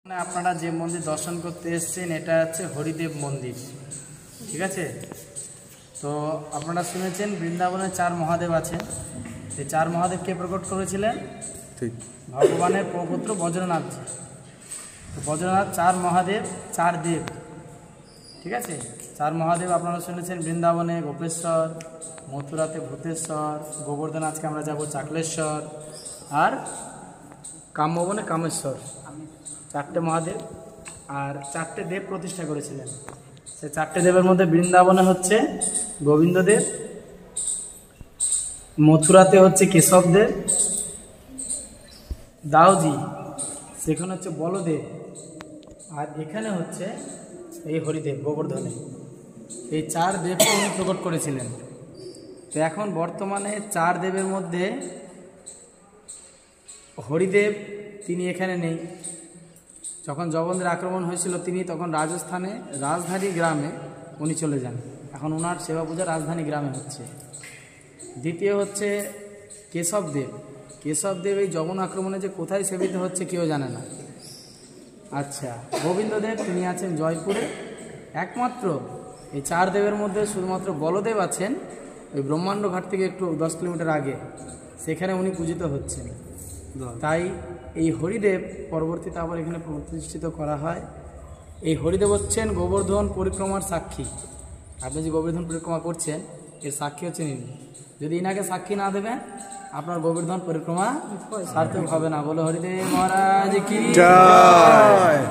আপনারা যে মন্দির দর্শন করতে এসেছেন এটা হচ্ছে হরিদেব মন্দির, ঠিক আছে। তো আপনারা শুনেছেন বৃন্দাবনে 4 মহাদেব আছেন। এই 4 মহাদেবকে প্রকট করেছিলেন ঠিক ভগবানের প্রপুত্র বজ্রনাথজি। তো বজ্রনাথ 4 মহাদেব 4 দেব, ঠিক আছে। 4 মহাদেব আপনারা শুনেছেন বৃন্দাবনে গোপেশ্বর, মথুরাতে ভূতেশ্বর, গোবর্ধন আজকে আমরা যাব চাকলেশ্বর, আর কাম্যবনে কামেশ্বর। 4টে মহাদেব আর 4টে দেব প্রতিষ্ঠা করেছিলেন। সে 4টে দেবের মধ্যে বৃন্দাবনে হচ্ছে গোবিন্দদেব, মথুরাতে হচ্ছে কেশবদেব, দাউজি সেখানে হচ্ছে বলদেব, আর এখানে হচ্ছে এই হরিদেব গোবর্ধনে। এই 4 দেবকে উনি প্রকট করেছিলেন। তো এখন বর্তমানে 4 দেবের মধ্যে হরিদেব তিনি এখানে নেই। যখন জগন্নাথের আক্রমণ হয়েছিল তিনি তখন রাজস্থানে রাজধানী গ্রামে উনি চলে যান। এখন ওনার সেবা পূজা রাজধানী গ্রামে হচ্ছে। দ্বিতীয় হচ্ছে কেশবদেব। কেশবদেব এই জগন আক্রমণে যে কোথায় সেবিত হচ্ছে কেউ জানে না। আচ্ছা, গোবিন্দদেব তিনি আছেন জয়পুরে। একমাত্র এই 4 দেবের মধ্যে শুধুমাত্র বলদেব আছেন ওই ব্রহ্মাণ্ড ঘাট থেকে একটু 10 কিলোমিটার আগে, সেখানে উনি পূজিত হচ্ছেন। তাই এই হরিদেব পরবর্তীতে আবার এখানে প্রতিষ্ঠিত করা হয়। এই হরিদেব হচ্ছেন গোবর্ধন পরিক্রমার সাক্ষী। আপনি যে গোবর্ধন পরিক্রমা করছেন এর সাক্ষী হচ্ছেন ইনি। যদি ইনাকে সাক্ষী না দেবেন আপনার গোবর্ধন পরিক্রমা সার্থক হবে না। বলো হরিদেব মহারাজ কি জয়।